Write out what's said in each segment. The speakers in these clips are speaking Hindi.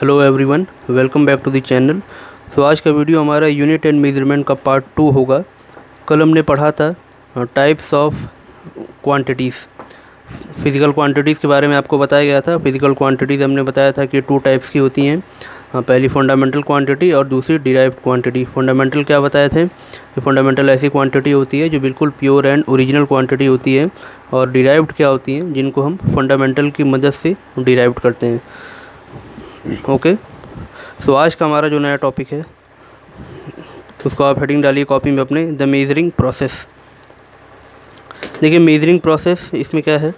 Hello everyone, welcome back to the channel. So आज का वीडियो हमारा यूनिट एंड मेजरमेंट का पार्ट 2 होगा। कल हमने पढ़ा था types of quantities, physical quantities के बारे में आपको बताया गया था। फिज़िकल क्वांटिटीज़ हमने बताया था कि 2 टाइप्स की होती हैं। पहली फंडामेंटल क्वांटिटी और दूसरी डिराइव्ड क्वांटिटी। फंडामेंटल क्या बताए थे कि फंडामेंटल ऐसी क्वांटिटी होती है जो बिल्कुल प्योर एंड ओरिजिनल क्वांटिटी होती है, और डिराइव्ड क्या होती हैं जिनको हम फंडामेंटल की मदद से डिराइव्ड करते हैं। ओके, सो आज का हमारा जो नया टॉपिक है उसको आप हेडिंग डालिए कॉपी में अपने, द मेजरिंग प्रोसेस। देखिए मेजरिंग प्रोसेस, इसमें क्या है,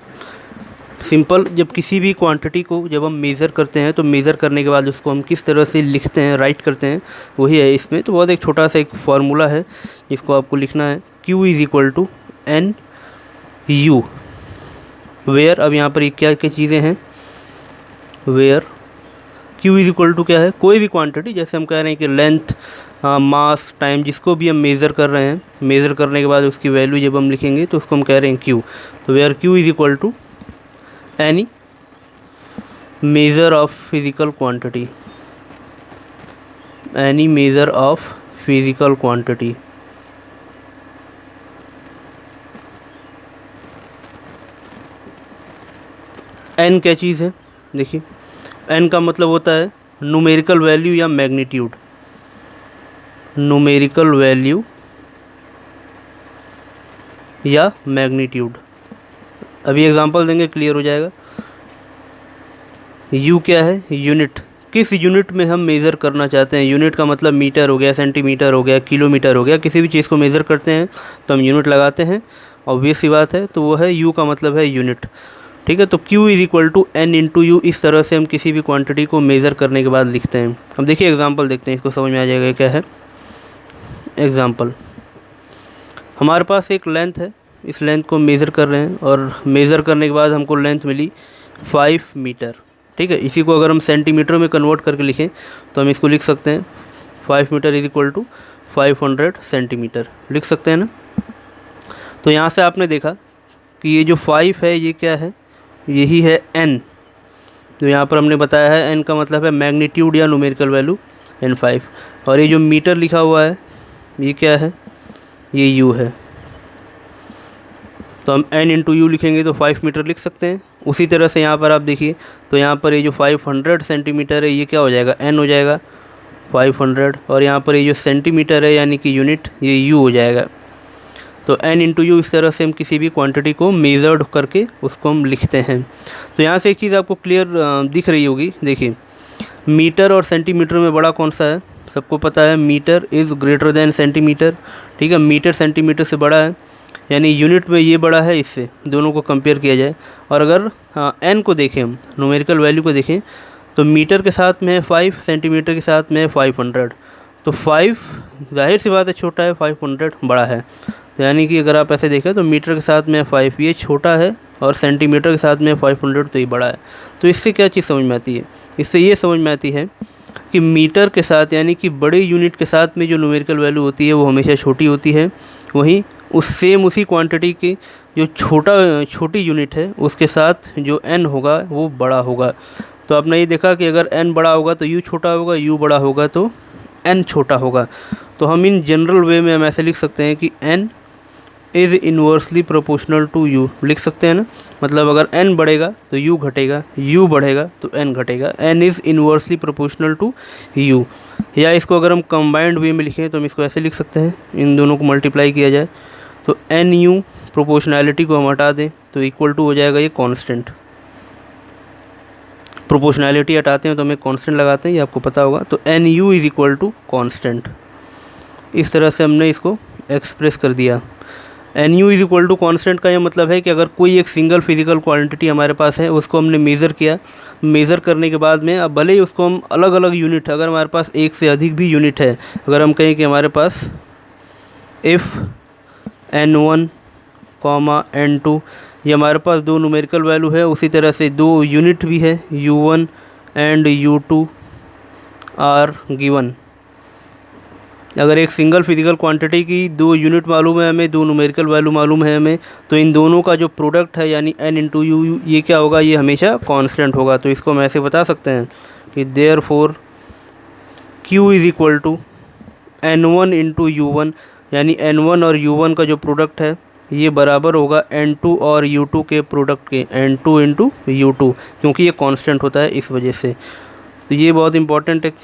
सिंपल, जब किसी भी क्वांटिटी को जब हम मेज़र करते हैं तो मेज़र करने के बाद उसको हम किस तरह से लिखते हैं, राइट करते हैं, वही है इसमें। तो बहुत एक छोटा सा एक फार्मूला है जिसको आपको लिखना है, Q is equal to N U where. अब यहाँ पर ये क्या क्या चीज़ें हैं, where Q is equal to क्या है, कोई भी क्वांटिटी, जैसे हम कह रहे हैं कि लेंथ, मास, टाइम, जिसको भी हम मेज़र कर रहे हैं, मेज़र करने के बाद उसकी वैल्यू जब हम लिखेंगे तो उसको हम कह रहे हैं Q। तो where Q is equal to any measure of physical quantity, any measure of physical quantity. N क्या चीज़ है, देखिए एन का मतलब होता है न्यूमेरिकल वैल्यू या मैग्नीट्यूड। न्यूमेरिकल वैल्यू या मैग्नीट्यूड। अभी एग्जांपल देंगे, क्लियर हो जाएगा। यू क्या है, यूनिट, किस यूनिट में हम मेज़र करना चाहते हैं। यूनिट का मतलब मीटर हो गया, सेंटीमीटर हो गया, किलोमीटर हो गया, किसी भी चीज़ को मेज़र करते हैं तो हम यूनिट लगाते हैं, ऑब्वियस सी बात है। तो वो है यू का मतलब है यूनिट, ठीक है। तो Q is equal to N into U, इस तरह से हम किसी भी क्वांटिटी को मेज़र करने के बाद लिखते हैं। अब देखिए एग्जांपल देखते हैं, इसको समझ में आ जाएगा क्या है। एग्जांपल, हमारे पास एक लेंथ है, इस लेंथ को मेज़र कर रहे हैं और मेज़र करने के बाद हमको लेंथ मिली 5 मीटर, ठीक है। इसी को अगर हम सेंटीमीटर में कन्वर्ट करके लिखें तो हम इसको लिख सकते हैं 5 metre is equal to 500 centimetre, लिख सकते हैं ना। तो यहाँ से आपने देखा कि ये जो 5 है ये क्या है, यही है n। तो यहाँ पर हमने बताया है n का मतलब है मैग्नीट्यूड या न्यूमेरिकल वैल्यू n5, और ये जो मीटर लिखा हुआ है ये क्या है, ये u है। तो हम n इंटू यू लिखेंगे तो 5 मीटर लिख सकते हैं। उसी तरह से यहाँ पर आप देखिए, तो यहाँ पर ये जो 500 सेंटीमीटर है ये क्या हो जाएगा, n हो जाएगा 500, और यहाँ पर ये जो सेंटीमीटर है यानी कि यूनिट, ये u हो जाएगा। तो n इंटू यू, इस तरह से हम किसी भी क्वांटिटी को मेज़र्ड करके उसको हम लिखते हैं। तो यहाँ से एक चीज़ आपको क्लियर दिख रही होगी, देखिए मीटर और सेंटीमीटर में बड़ा कौन सा है, सबको पता है metre is greater than centimetre, ठीक है। मीटर सेंटीमीटर से बड़ा है, यानी यूनिट में ये बड़ा है, इससे दोनों को कंपेयर किया जाए। और अगर n को देखें, हम न्यूमेरिकल वैल्यू को देखें, तो मीटर के साथ में है 5, सेंटीमीटर के साथ में है 500। तो 5 जाहिर सी बात है छोटा है, 500 बड़ा है। तो यानी कि अगर आप ऐसे देखें तो मीटर के साथ में 5 ये छोटा है, और सेंटीमीटर के साथ में 500 तो ये बड़ा है। तो इससे क्या चीज़ समझ में आती है, इससे ये समझ में आती है कि मीटर के साथ यानी कि बड़े यूनिट के साथ में जो न्यूमेरिकल वैल्यू होती है वो हमेशा छोटी होती है, वहीं उसी क्वांटिटी की जो छोटी यूनिट है उसके साथ जो n होगा वो बड़ा होगा। तो आपने ये देखा कि अगर n बड़ा होगा तो u छोटा होगा, u बड़ा होगा तो n छोटा होगा। तो हम इन जनरल वे में हम ऐसे लिख सकते हैं कि n is inversely proportional to u, लिख सकते हैं ना। मतलब अगर n बढ़ेगा तो u घटेगा, u बढ़ेगा तो n घटेगा, n is inversely proportional to u। या इसको अगर हम कंबाइंड वे में लिखें तो हम इसको ऐसे लिख सकते हैं, इन दोनों को मल्टीप्लाई किया जाए तो एन यू, प्रोपोर्शनैलिटी को हम हटा दें तो इक्वल टू हो जाएगा ये कांस्टेंट। प्रोपोर्शनैलिटी हटाते हैं तो हमें कांस्टेंट लगाते हैं, ये आपको पता होगा। तो N U is equal to constant, इस तरह से हमने इसको एक्सप्रेस कर दिया। N U is equal to constant का ये मतलब है कि अगर कोई एक सिंगल फिजिकल क्वांटिटी हमारे पास है, उसको हमने मेज़र किया, मेज़र करने के बाद में अब भले ही उसको हम अलग अलग यूनिट, अगर हमारे पास एक से अधिक भी यूनिट है, अगर हम कहें कि हमारे पास इफ़ n1, n2, ये हमारे पास दो न्यूमेरिकल वैल्यू है, उसी तरह से दो यूनिट भी है, u1 and u2 are given. अगर एक सिंगल फिजिकल क्वांटिटी की दो यूनिट मालूम है हमें, दो न्यूमेरिकल वैल्यू मालूम है हमें, तो इन दोनों का जो प्रोडक्ट है यानी n इंटू यू, ये क्या होगा, ये हमेशा कांस्टेंट होगा। तो इसको हम ऐसे बता सकते हैं कि therefore Q is equal to N1 into U1, यानी N1 और U1 का जो प्रोडक्ट है ये बराबर होगा N2 और U2 के प्रोडक्ट के, N2 इंटू U2, क्योंकि ये कांस्टेंट होता है इस वजह से। तो ये बहुत इंपॉर्टेंट एक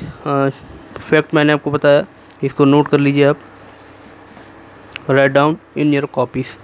फैक्ट मैंने आपको बताया, इसको नोट कर लीजिए आप, write down in your copies.